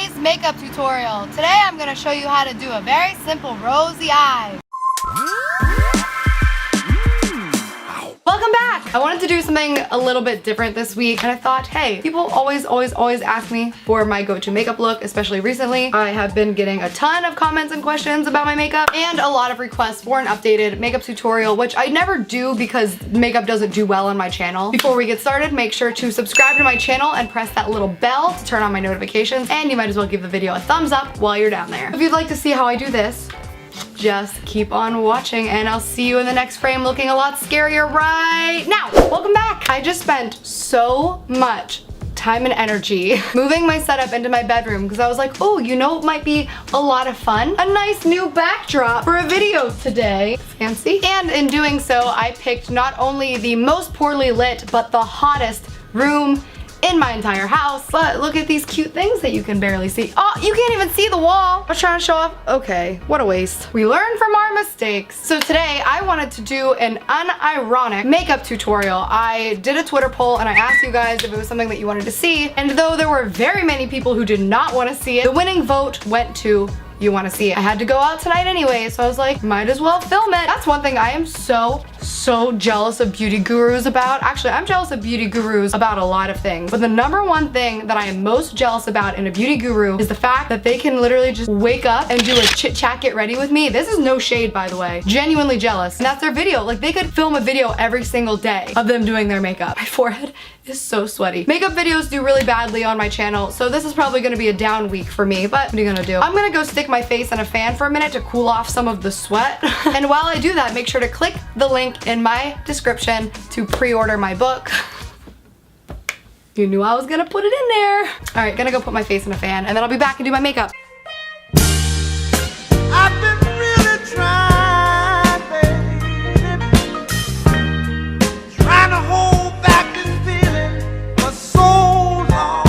today's makeup tutorial. Today I'm going to show you how to do a very simple rosy eye. Welcome back! I wanted to do something a little bit different this week, and I thought, hey, people always ask me for my go-to makeup look, especially recently. I have been getting a ton of comments and questions about my makeup, and a lot of requests for an updated makeup tutorial, which I never do because makeup doesn't do well on my channel. Before we get started, make sure to subscribe to my channel and press that little bell to turn on my notifications, and you might as well give the video a thumbs up while you're down there. If you'd like to see how I do this, just keep on watching and I'll see you in the next frame looking a lot scarier right now. Welcome back. I just spent so much time and energy moving my setup into my bedroom because I was like, oh, you know what might be a lot of fun? A nice new backdrop for a video today. Fancy. And in doing so, I picked not only the most poorly lit, but the hottest room in my entire house. But look at these cute things that you can barely see. Oh, you can't even see the wall. I was trying to show off. Okay, what a waste. We learn from our mistakes. So today I wanted to do an unironic makeup tutorial. I did a Twitter poll and I asked you guys if it was something that you wanted to see. And though there were very many people who did not want to see it, the winning vote went to you want to see it. I had to go out tonight anyway, so I was like, might as well film it. That's one thing I am so jealous of beauty gurus about. Actually, I'm jealous of beauty gurus about a lot of things, but the number one thing that I am most jealous about in a beauty guru is the fact that they can literally just wake up and do a chit chat get ready with me. This is no shade, by the way. Genuinely jealous. And that's their video. Like, they could film a video every single day of them doing their makeup. My forehead is so sweaty. Makeup videos do really badly on my channel, so this is probably gonna be a down week for me, but what are you gonna do? I'm gonna go stick my face in a fan for a minute to cool off some of the sweat. And while I do that, make sure to click the link in my description to pre-order my book. You knew I was gonna put it in there. All right, gonna go put my face in a fan and then I'll be back and do my makeup. I've been really trying, baby, trying to hold back this feeling for so long.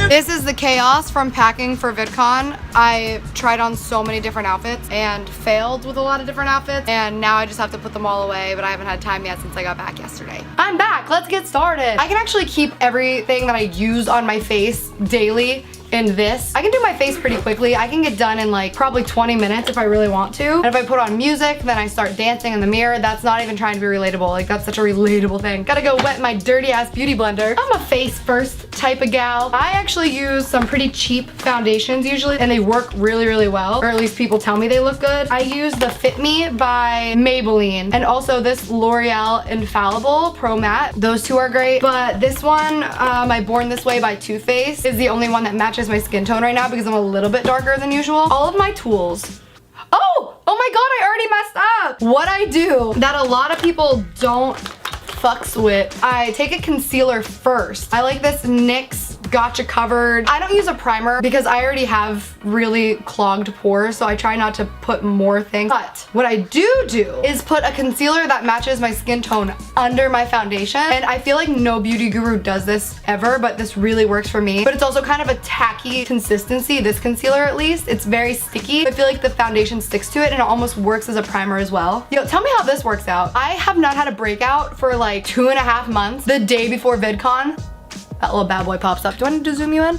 This is the chaos from packing for VidCon. I tried on so many different outfits and failed with a lot of different outfits, and now I just have to put them all away, but I haven't had time yet since I got back yesterday. I'm back, let's get started. I can actually keep everything that I use on my face daily in this. I can do my face pretty quickly. I can get done in like probably 20 minutes if I really want to. And if I put on music, then I start dancing in the mirror. That's not even trying to be relatable. Like, that's such a relatable thing. Gotta go wet my dirty ass beauty blender. I'm a face first type of gal. I actually use some pretty cheap foundations usually, and they work really well, or at least people tell me they look good. I use the Fit Me by Maybelline, and also this L'Oreal Infallible Pro Matte. Those two are great, but this one, my Born This Way by Too Faced, is the only one that matches my skin tone right now because I'm a little bit darker than usual. All of my tools. Oh my god, I already messed up. What I do that a lot of people don't fucks with, I take a concealer first. I like this NYX Gotcha Covered. I don't use a primer because I already have really clogged pores, so I try not to put more things. But what I do is put a concealer that matches my skin tone under my foundation, and I feel like no beauty guru does this ever, but this really works for me. But it's also kind of a tacky consistency, this concealer at least. It's very sticky. I feel like the foundation sticks to it and it almost works as a primer as well. Yo, tell me how this works out. I have not had a breakout for like 2.5 months. The day before VidCon, that little bad boy pops up. Do I need to zoom you in?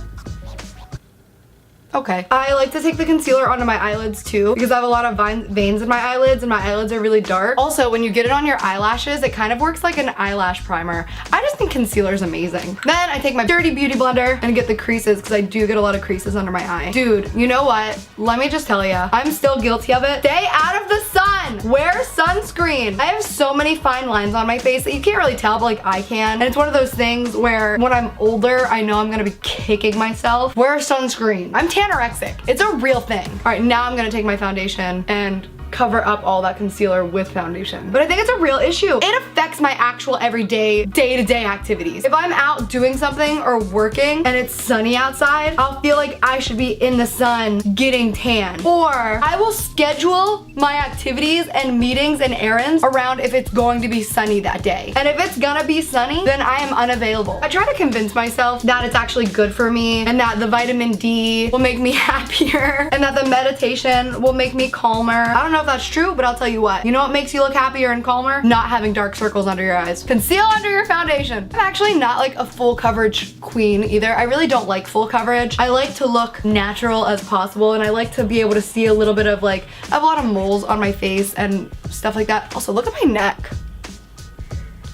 Okay. I like to take the concealer onto my eyelids too because I have a lot of veins in my eyelids and my eyelids are really dark. Also, when you get it on your eyelashes, it kind of works like an eyelash primer. I just think concealer is amazing. Then I take my dirty beauty blender and get the creases because I do get a lot of creases under my eye. Dude, you know what? Let me just tell you, I'm still guilty of it. Stay out of the sun. Wear sunscreen. I have so many fine lines on my face that you can't really tell, but like I can. And it's one of those things where when I'm older, I know I'm gonna be kicking myself. Wear sunscreen. I'm anorexic. It's a real thing. All right, now I'm gonna take my foundation and cover up all that concealer with foundation. But I think it's a real issue. It affects my actual everyday, day-to-day activities. If I'm out doing something or working and it's sunny outside, I'll feel like I should be in the sun getting tan. Or I will schedule my activities and meetings and errands around if it's going to be sunny that day. And if it's gonna be sunny, then I am unavailable. I try to convince myself that it's actually good for me and that the vitamin D will make me happier and that the meditation will make me calmer. I don't know know if that's true, but I'll tell you what. You know what makes you look happier and calmer? Not having dark circles under your eyes. Conceal under your foundation. I'm actually not like a full coverage queen either. I really don't like full coverage. I like to look natural as possible, and I like to be able to see a little bit of like, I have a lot of moles on my face and stuff like that. Also, look at my neck.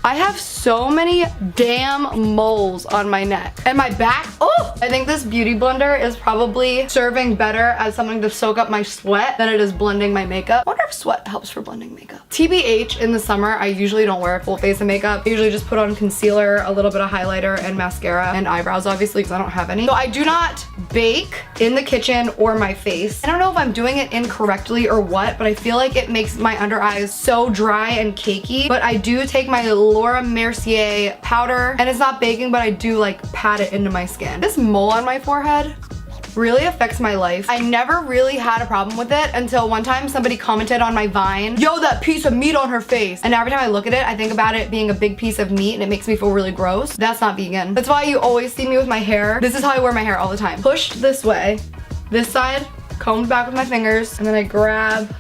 I have so many damn moles on my neck and my back. Oh, I think this beauty blender is probably serving better as something to soak up my sweat than it is blending my makeup. I wonder if sweat helps for blending makeup. TBH, in the summer, I usually don't wear a full face of makeup. I usually just put on concealer, a little bit of highlighter and mascara and eyebrows, obviously, because I don't have any. So I do not bake in the kitchen or my face. I don't know if I'm doing it incorrectly or what, but I feel like it makes my under eyes so dry and cakey. But I do take my Laura Mercier powder, and it's not baking, but I do like pat it into my skin. This mole on my forehead really affects my life. I never really had a problem with it until one time somebody commented on my Vine, yo, that piece of meat on her face. And every time I look at it, I think about it being a big piece of meat and it makes me feel really gross. That's not vegan. That's why you always see me with my hair. This is how I wear my hair all the time. Pushed this way, this side, combed back with my fingers, and then I grab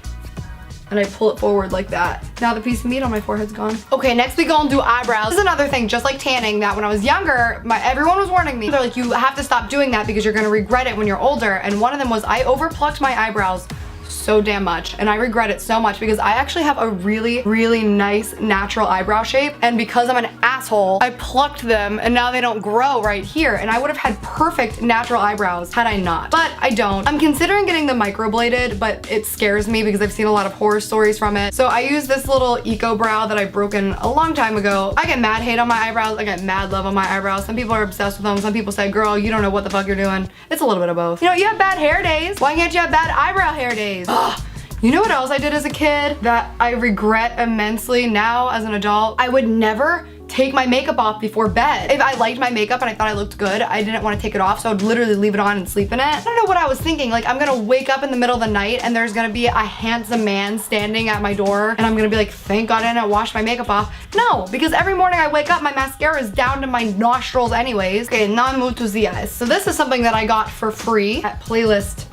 and I pull it forward like that. Now the piece of meat on my forehead's gone. Okay, next we go and do eyebrows. This is another thing, just like tanning, that when I was younger, everyone was warning me. They're like, you have to stop doing that because you're gonna regret it when you're older. And one of them was I overplucked my eyebrows so damn much, and I regret it so much because I actually have a really, really nice natural eyebrow shape, and because I'm an asshole, I plucked them and now they don't grow right here, and I would have had perfect natural eyebrows had I not, but I don't. I'm considering getting them microbladed, but it scares me because I've seen a lot of horror stories from it. So I use this little eco brow that I broken a long time ago. I get mad hate on my eyebrows, I get mad love on my eyebrows. Some people are obsessed with them, some people say, girl, you don't know what the fuck you're doing. It's a little bit of both. You know, you have bad hair days. Why can't you have bad eyebrow hair days? You know what else I did as a kid that I regret immensely now as an adult? I would never take my makeup off before bed. If I liked my makeup and I thought I looked good, I didn't want to take it off, so I would literally leave it on and sleep in it. I don't know what I was thinking. Like, I'm gonna wake up in the middle of the night and there's gonna be a handsome man standing at my door and I'm gonna be like, thank God I didn't wash my makeup off. No, because every morning I wake up, my mascara is down to my nostrils anyways. Okay, now I move to the eyes. So this is something that I got for free at Playlist.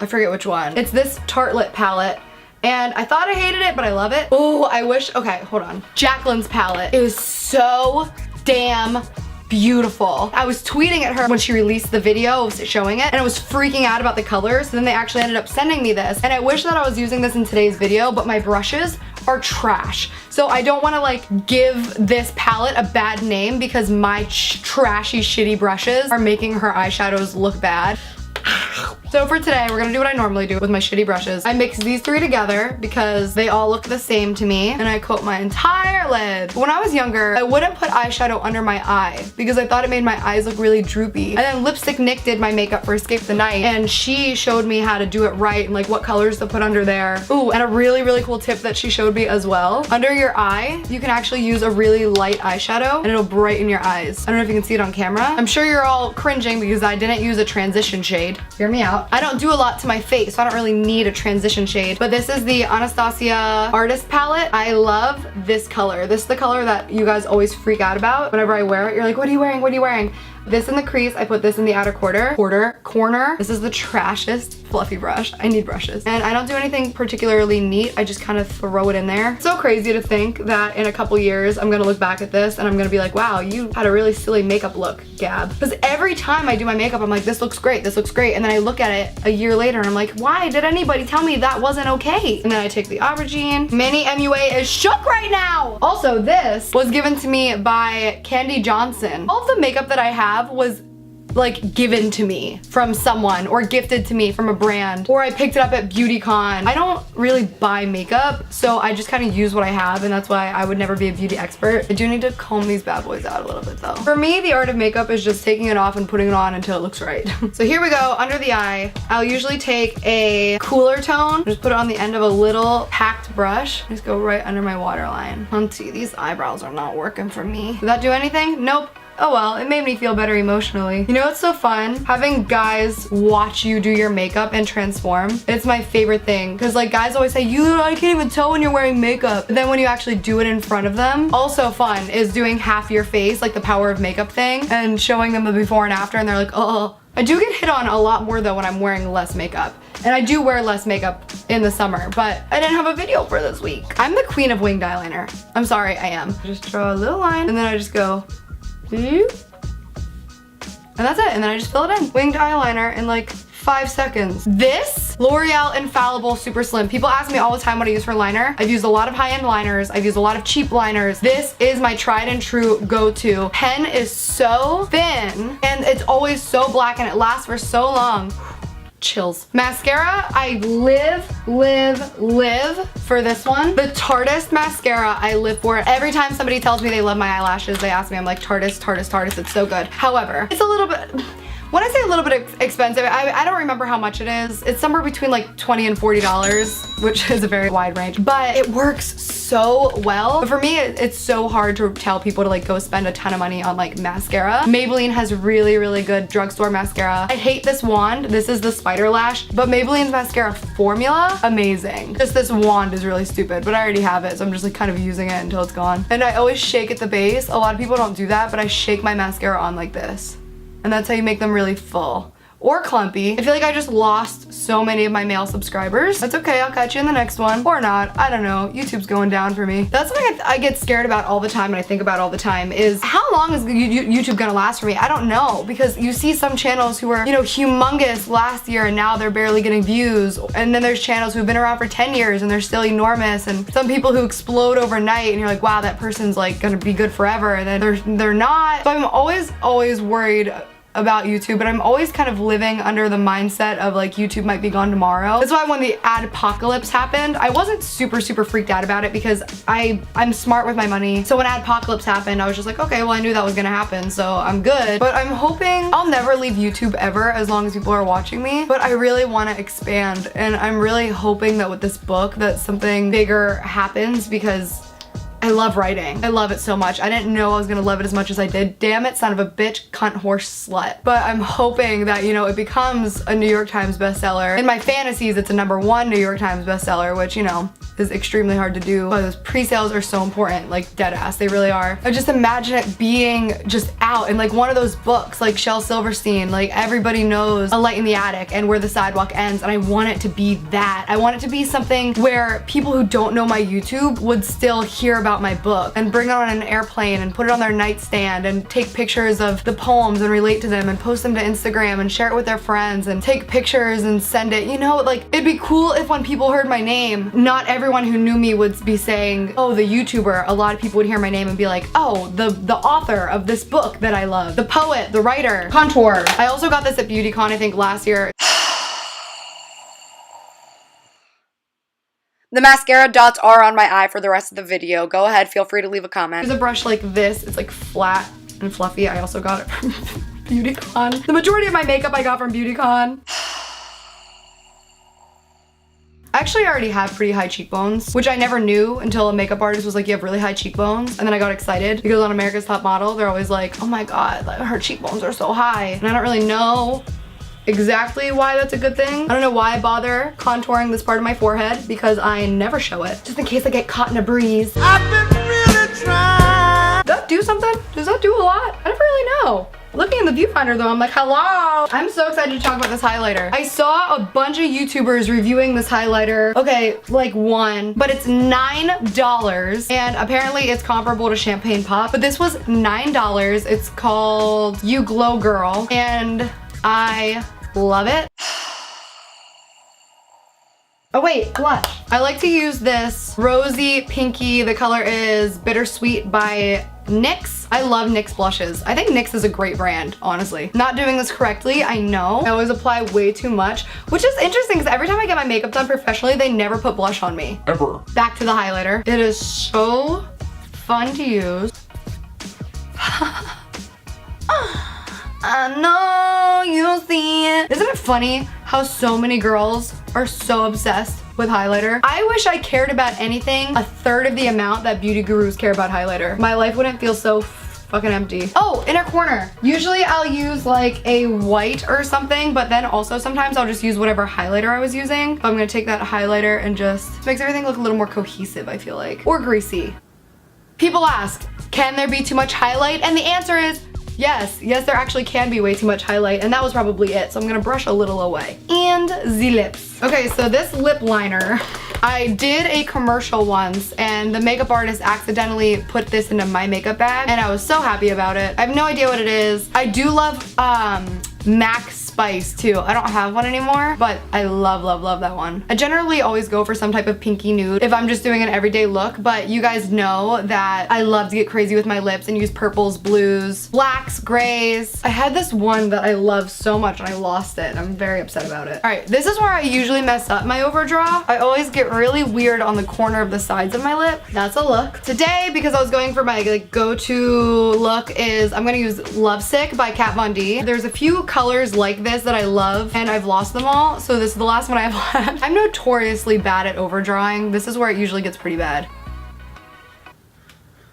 I forget which one. It's this Tartelette palette. And I thought I hated it, but I love it. Oh, I wish, okay, hold on. Jacqueline's palette is so damn beautiful. I was tweeting at her when she released the video showing it, and I was freaking out about the colors. So then they actually ended up sending me this. And I wish that I was using this in today's video, but my brushes are trash. So I don't wanna like give this palette a bad name because my trashy, shitty brushes are making her eyeshadows look bad. So for today, we're gonna do what I normally do with my shitty brushes. I mix these three together because they all look the same to me, and I coat my entire lid. When I was younger, I wouldn't put eyeshadow under my eye because I thought it made my eyes look really droopy. And then Lipstick Nick did my makeup for Escape the Night, and she showed me how to do it right and like what colors to put under there. Ooh, and a really, really cool tip that she showed me as well. Under your eye, you can actually use a really light eyeshadow and it'll brighten your eyes. I don't know if you can see it on camera. I'm sure you're all cringing because I didn't use a transition shade. Hear me out. I don't do a lot to my face, so I don't really need a transition shade, but this is the Anastasia Artist Palette. I love this color. This is the color that you guys always freak out about. Whenever I wear it, you're like, what are you wearing? What are you wearing? This in the crease, I put this in the outer corner. This is the trashiest fluffy brush. I need brushes. And I don't do anything particularly neat. I just kind of throw it in there. It's so crazy to think that in a couple years, I'm gonna look back at this and I'm gonna be like, wow, you had a really silly makeup look, Gab. Because every time I do my makeup, I'm like, this looks great, this looks great. And then I look at it a year later and I'm like, why did anybody tell me that wasn't okay? And then I take the aubergine. Mini MUA is shook right now. Also, this was given to me by Candy Johnson. All of the makeup that I have was like given to me from someone or gifted to me from a brand, or I picked it up at BeautyCon. I don't really buy makeup, so I just kind of use what I have, and that's why I would never be a beauty expert. I do need to comb these bad boys out a little bit though. For me, the art of makeup is just taking it off and putting it on until it looks right. So here we go, under the eye. I'll usually take a cooler tone, just put it on the end of a little packed brush, just go right under my waterline. Let's see, these eyebrows are not working for me. Did that do anything? Nope. Oh well, it made me feel better emotionally. You know what's so fun? Having guys watch you do your makeup and transform. It's my favorite thing. Cause like guys always say, I can't even tell when you're wearing makeup. But then when you actually do it in front of them, also fun is doing half your face, like the power of makeup thing, and showing them the before and after, and they're like, oh, I do get hit on a lot more though when I'm wearing less makeup. And I do wear less makeup in the summer, but I didn't have a video for this week. I'm the queen of winged eyeliner. I'm sorry, I am. Just draw a little line and then I just go, and that's it. And then I just fill it in. Winged eyeliner in like 5 seconds. This L'Oreal Infallible Super Slim. People ask me all the time what I use for liner. I've used a lot of high-end liners. I've used a lot of cheap liners. This is my tried and true go-to. Pen is so thin and it's always so black and it lasts for so long. Chills. Mascara, I live for this one. The Tarteist mascara, I live for it. Every time somebody tells me they love my eyelashes, they ask me, I'm like, Tarteist, it's so good. However, it's a little bit, when I say a little bit expensive, I don't remember how much it is. It's somewhere between like $20 and $40, which is a very wide range, but it works so well. But for me, it's so hard to tell people to like go spend a ton of money on like mascara. Maybelline has really good drugstore mascara. I hate this wand. This is the Spider Lash, but Maybelline's mascara formula, amazing. Just this wand is really stupid, but I already have it, so I'm just like kind of using it until it's gone. And I always shake at the base. A lot of people don't do that, but I shake my mascara on like this. And that's how you make them really full or clumpy. I feel like I just lost so many of my male subscribers. That's okay, I'll catch you in the next one. Or not, I don't know. YouTube's going down for me. That's something I get scared about all the time and I think about all the time is how long is YouTube gonna last for me? I don't know, because you see some channels who were, you know, humongous last year and now they're barely getting views. And then there's channels who've been around for 10 years and they're still enormous. And some people who explode overnight and you're like, wow, that person's like gonna be good forever. And then they're not. So I'm always worried about YouTube, but I'm always kind of living under the mindset of like YouTube might be gone tomorrow. That's why when the adpocalypse happened, I wasn't super freaked out about it because I'm smart with my money. So when adpocalypse happened, I was just like, okay, well I knew that was gonna happen, so I'm good. But I'm hoping I'll never leave YouTube ever as long as people are watching me. But I really want to expand, and I'm really hoping that with this book that something bigger happens because I love writing. I love it so much. I didn't know I was gonna love it as much as I did. Damn it, son of a bitch, cunt, horse, slut. But I'm hoping that, you know, it becomes a New York Times bestseller. In my fantasies, it's a #1 New York Times bestseller, which, you know, is extremely hard to do. But those pre-sales are so important, like dead ass, they really are. I just imagine it being just out in like one of those books, like Shel Silverstein, like everybody knows A Light in the Attic and Where the Sidewalk Ends, and I want it to be that. I want it to be something where people who don't know my YouTube would still hear about my book and bring it on an airplane and put it on their nightstand and take pictures of the poems and relate to them and post them to Instagram and share it with their friends and take pictures and send it. You know, like it'd be cool if when people heard my name, not everyone who knew me would be saying, oh, the YouTuber. A lot of people would hear my name and be like, oh, the author of this book that I love, the poet, the writer, contour. I also got this at BeautyCon, I think last year. The mascara dots are on my eye for the rest of the video. Go ahead, feel free to leave a comment. There's a brush like this. It's like flat and fluffy. I also got it from BeautyCon. The majority of my makeup I got from BeautyCon. I actually already have pretty high cheekbones, which I never knew until a makeup artist was like, you have really high cheekbones. And then I got excited because on America's Top Model, they're always like, oh my God, like, her cheekbones are so high. And I don't really know exactly why that's a good thing. I don't know why I bother contouring this part of my forehead because I never show it, just in case I get caught in a breeze. I've been really trying. Does that do something? Does that do a lot? I never really know. Looking in the viewfinder though, I'm like, hello. I'm so excited to talk about this highlighter. I saw a bunch of YouTubers reviewing this highlighter. Okay, like one, but it's $9 and apparently it's comparable to Champagne Pop, but this was $9. It's called You Glow Girl and I love it. Oh wait, blush. I like to use this rosy pinky. The color is Bittersweet by NYX. I love NYX blushes. I think NYX is a great brand, honestly. Not doing this correctly, I know. I always apply way too much, which is interesting because every time I get my makeup done professionally, they never put blush on me. Ever. Back to the highlighter. It is so fun to use. I know you see it. Isn't it funny how so many girls are so obsessed with highlighter? I wish I cared about anything 1/3 of the amount that beauty gurus care about highlighter. My life wouldn't feel so fucking empty. Oh, inner corner. Usually I'll use like a white or something, but then also sometimes I'll just use whatever highlighter I was using. I'm gonna take that highlighter and just makes everything look a little more cohesive, I feel like. Or greasy. People ask, can there be too much highlight? And the answer is Yes, there actually can be way too much highlight, and that was probably it. So I'm gonna brush a little away. And the lips. Okay, so this lip liner, I did a commercial once, and the makeup artist accidentally put this into my makeup bag, and I was so happy about it. I have no idea what it is. I do love Mac Spice too. I don't have one anymore, but I love that one. I generally always go for some type of pinky nude if I'm just doing an everyday look, but you guys know that I love to get crazy with my lips and use purples, blues, blacks, grays. I had this one that I love so much and I lost it. I'm very upset about it. All right, this is where I usually mess up my overdraw. I always get really weird on the corner of the sides of my lip. That's a look. Today, because I was going for my like go-to look, is I'm gonna use Lovesick by Kat Von D. There's a few colors like this that I love, and I've lost them all, so this is the last one I have left. I'm notoriously bad at overdrawing. This is where it usually gets pretty bad.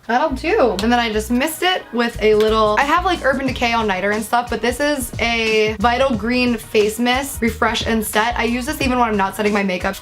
That'll do. And then I just missed it with a little, I have like Urban Decay All Nighter and stuff, but this is a Vital Green Face Mist, Refresh and Set. I use this even when I'm not setting my makeup.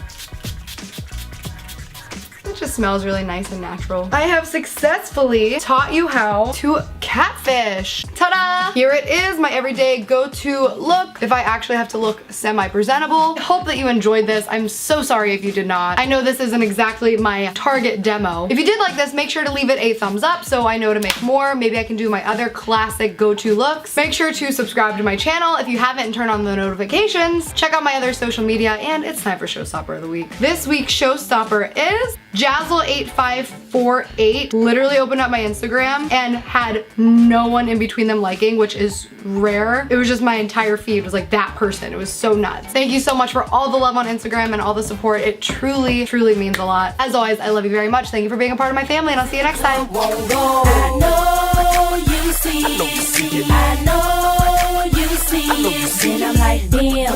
It just smells really nice and natural. I have successfully taught you how to catfish. Ta-da! Here it is, my everyday go-to look. If I actually have to look semi-presentable. I hope that you enjoyed this. I'm so sorry if you did not. I know this isn't exactly my target demo. If you did like this, make sure to leave it a thumbs up so I know to make more. Maybe I can do my other classic go-to looks. Make sure to subscribe to my channel if you haven't and turn on the notifications. Check out my other social media, and it's time for Showstopper of the Week. This week's Showstopper is Jazzle8548. Literally opened up my Instagram and had no one in between them liking, which is rare. It was just my entire feed was like that person. It was so nuts. Thank you so much for all the love on Instagram and all the support. It truly means a lot. As always, I love you very much. Thank you for being a part of my family, and I'll see you next time. I know you see it. I know you see it. And I'm like, damn,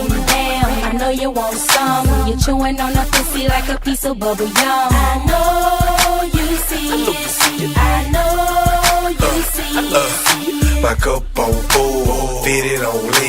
I know you want some. You're chewing on a pussy like a piece of bubble yum. I know you see it. I know you see it. Back up on full, fit it on lean.